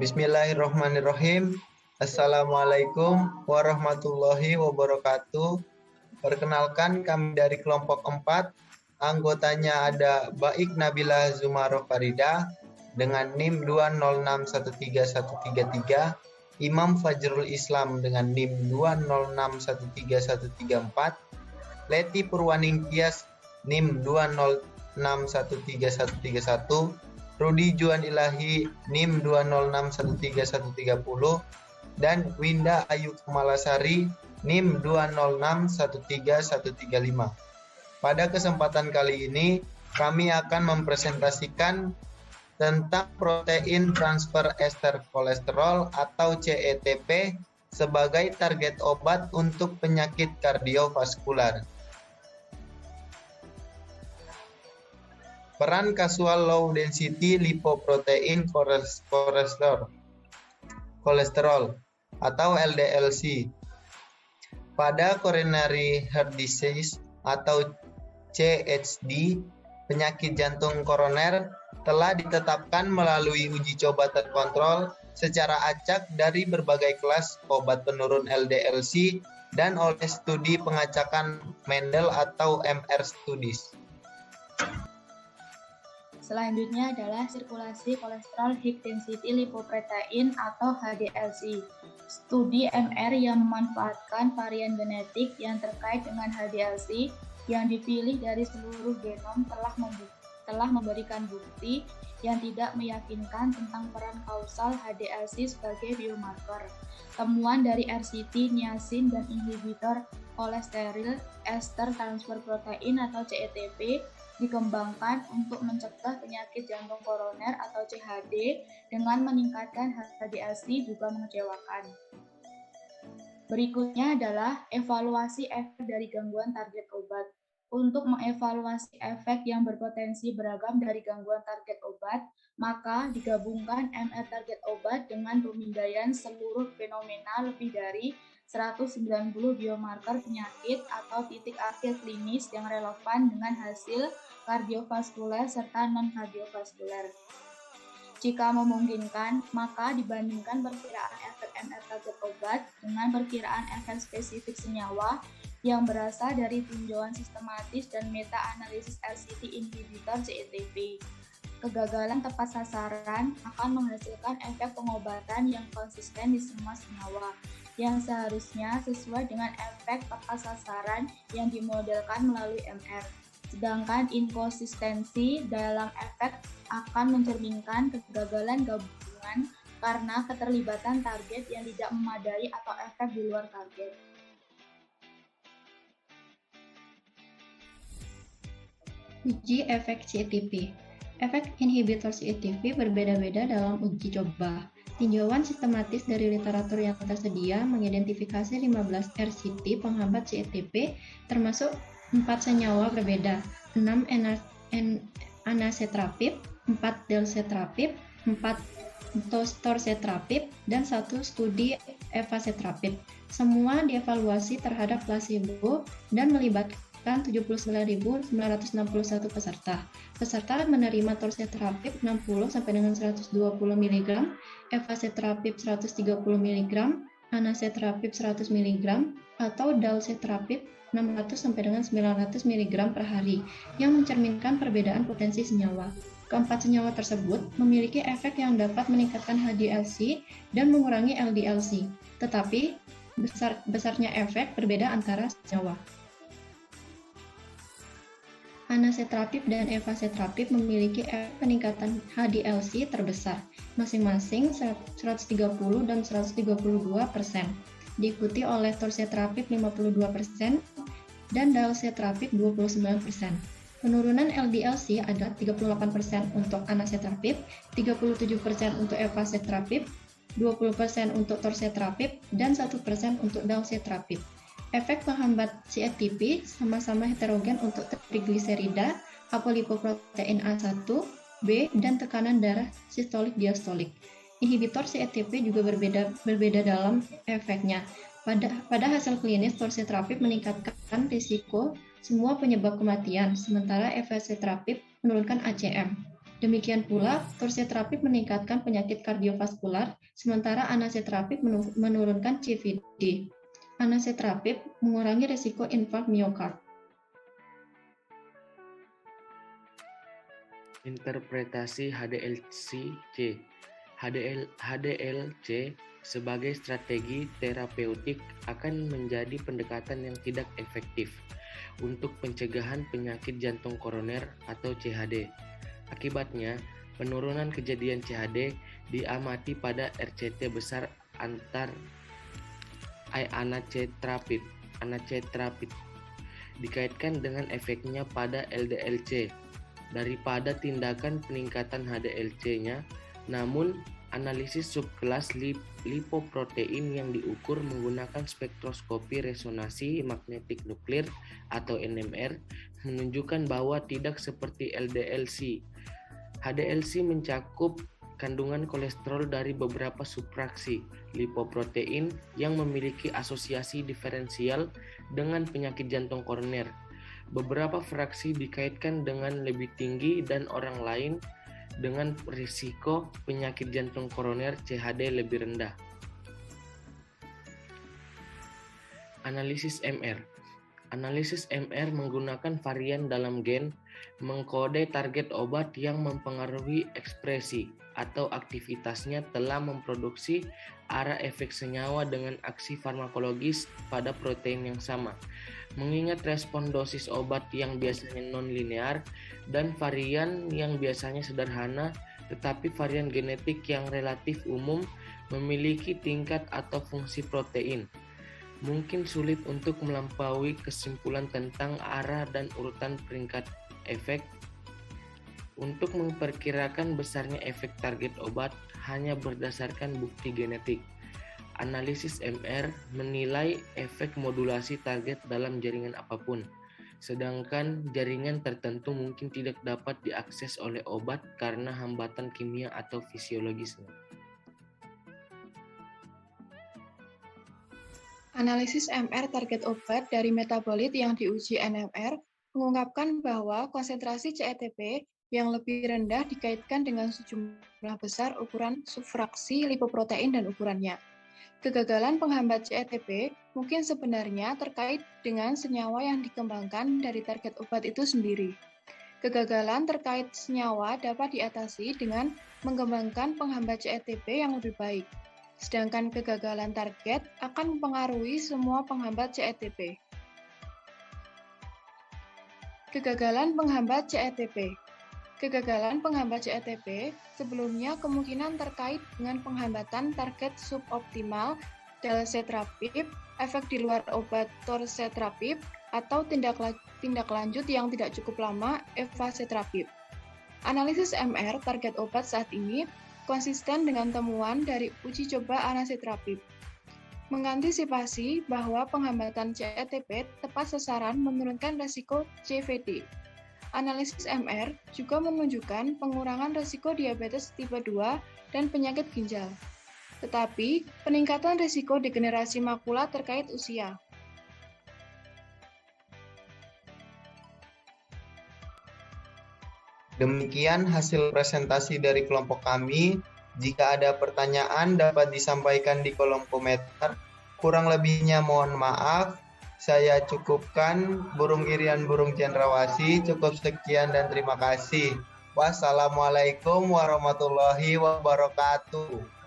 Bismillahirrahmanirrahim. Assalamualaikum warahmatullahi wabarakatuh. Perkenalkan, kami dari kelompok 4. Anggotanya ada Baik Nabila Zumaroh Farida dengan NIM 206131133, Imam Fajrul Islam dengan NIM 206131134, Leti Purwaningtyas NIM 206131131, Rudi Juan Ilahi NIM 206131130, dan Winda Ayu Kemalasari NIM 206131335. Pada kesempatan kali ini kami akan mempresentasikan tentang protein transfer ester kolesterol atau CETP sebagai target obat untuk penyakit kardiovaskular. Peran kasual low density lipoprotein kolesterol atau LDLC pada coronary heart disease atau CHD, penyakit jantung koroner, telah ditetapkan melalui uji coba terkontrol secara acak dari berbagai kelas obat penurun LDLC dan oleh studi pengacakan Mendel atau MR studies. Selanjutnya adalah sirkulasi kolesterol high density lipoprotein atau HDLC. Studi MR yang memanfaatkan varian genetik yang terkait dengan HDLC yang dipilih dari seluruh genom telah memberikan bukti yang tidak meyakinkan tentang peran kausal HDLC sebagai biomarker. Temuan dari RCT, niacin, dan inhibitor kolesterol ester transfer protein atau CETP dikembangkan untuk mencegah penyakit jantung koroner atau CHD dengan meningkatkan HDLC juga mengecewakan. Berikutnya adalah evaluasi efek dari gangguan target obat. Untuk mengevaluasi efek yang berpotensi beragam dari gangguan target obat, maka digabungkan MR target obat dengan pemindaian seluruh fenomena lebih dari 190 biomarker penyakit atau titik akhir klinis yang relevan dengan hasil kardiovaskuler serta non-kardiovaskuler. Jika memungkinkan, maka dibandingkan perkiraan efek MR target obat dengan perkiraan efek spesifik senyawa yang berasal dari tinjauan sistematis dan meta-analisis RCT inhibitor CETP. Kegagalan tepat sasaran akan menghasilkan efek pengobatan yang konsisten di semua senyawa, yang seharusnya sesuai dengan efek tepat sasaran yang dimodelkan melalui MR. Sedangkan inkonsistensi dalam efek akan mencerminkan kegagalan gabungan karena keterlibatan target yang tidak memadai atau efek di luar target. Uji efek CETP. Efek inhibitor CETP berbeda-beda dalam uji coba. Tinjauan sistematis dari literatur yang tersedia mengidentifikasi 15 RCT penghambat CETP termasuk 4 senyawa berbeda, 6 anacetrapib, 4 dalcetrapib, 4 torcetrapib, dan 1 studi evacetrapib. Semua dievaluasi terhadap placebo dan melibatkan 79.961 peserta. Peserta menerima torcetrapib 60 sampai dengan 120 mg, evacetrapib 130 mg, anacetrapib 100 mg, atau dalcetrapib 600 sampai dengan 900 mg per hari, yang mencerminkan perbedaan potensi senyawa. Keempat senyawa tersebut memiliki efek yang dapat meningkatkan HDLC dan mengurangi LDLC, tetapi besarnya efek berbeda antara senyawa. Anacetrapib dan evacetrapib memiliki efek peningkatan HDLC terbesar, masing-masing 130 dan 132%, diikuti oleh torcetrapib 52% dan dalcetrapib 29%. Penurunan LDLC ada 38% untuk anacetrapib, 37% untuk evacetrapib, 20% untuk torcetrapib, dan 1% untuk dalcetrapib. Efek penghambat CETP sama-sama heterogen untuk trigliserida, apolipoprotein A1, B, dan tekanan darah sistolik diastolik. Inhibitor CETP juga berbeda dalam efeknya. Pada hasil klinis, torcetrapib meningkatkan risiko semua penyebab kematian, sementara evacetrapib menurunkan ACM. Demikian pula, torcetrapib meningkatkan penyakit kardiovaskular, sementara anacetrapib menurunkan CVD. Anacetrapib mengurangi risiko infark miokard. Interpretasi HDLC. HDLC sebagai strategi terapeutik akan menjadi pendekatan yang tidak efektif untuk pencegahan penyakit jantung koroner atau CHD. Akibatnya, penurunan kejadian CHD diamati pada RCT besar antar anacetrapib dikaitkan dengan efeknya pada LDLC daripada tindakan peningkatan HDLC-nya. Namun, analisis subkelas lipoprotein yang diukur menggunakan spektroskopi resonansi magnetik nuklir atau NMR menunjukkan bahwa tidak seperti LDLC. HDLC mencakup kandungan kolesterol dari beberapa subfraksi lipoprotein yang memiliki asosiasi diferensial dengan penyakit jantung koroner. Beberapa fraksi dikaitkan dengan lebih tinggi dan orang lain dengan risiko penyakit jantung koroner CHD lebih rendah. Analisis MR. Analisis MR menggunakan varian dalam gen mengkode target obat yang mempengaruhi ekspresi atau aktivitasnya telah memproduksi arah efek senyawa dengan aksi farmakologis pada protein yang sama. Mengingat respon dosis obat yang biasanya non-linear dan varian yang biasanya sederhana, tetapi varian genetik yang relatif umum memiliki tingkat atau fungsi protein, mungkin sulit untuk melampaui kesimpulan tentang arah dan urutan peringkat efek. Untuk memperkirakan besarnya efek target obat hanya berdasarkan bukti genetik. Analisis MR menilai efek modulasi target dalam jaringan apapun, sedangkan jaringan tertentu mungkin tidak dapat diakses oleh obat karena hambatan kimia atau fisiologisnya. Analisis MR target obat dari metabolit yang diuji NMR mengungkapkan bahwa konsentrasi CETP yang lebih rendah dikaitkan dengan sejumlah besar ukuran subfraksi lipoprotein dan ukurannya. Kegagalan penghambat CETP mungkin sebenarnya terkait dengan senyawa yang dikembangkan dari target obat itu sendiri. Kegagalan terkait senyawa dapat diatasi dengan mengembangkan penghambat CETP yang lebih baik. Sedangkan kegagalan target akan mempengaruhi semua penghambat CETP. Kegagalan penghambat CETP. Kegagalan penghambat CETP sebelumnya kemungkinan terkait dengan penghambatan target suboptimal dalcetrapib, efek di luar obat torcetrapib, atau tindak lanjut yang tidak cukup lama evacetrapib. Analisis MR target obat saat ini konsisten dengan temuan dari uji coba anacetrapib. Mengantisipasi bahwa penghambatan CETP tepat sasaran menurunkan resiko CVD. Analisis MR juga menunjukkan pengurangan risiko diabetes tipe 2 dan penyakit ginjal. Tetapi, peningkatan risiko degenerasi makula terkait usia. Demikian hasil presentasi dari kelompok kami. Jika ada pertanyaan dapat disampaikan di kolom komentar. Kurang lebihnya mohon maaf. Saya cukupkan. Burung Irian Burung Cendrawasih. Cukup sekian dan terima kasih. Wassalamualaikum warahmatullahi wabarakatuh.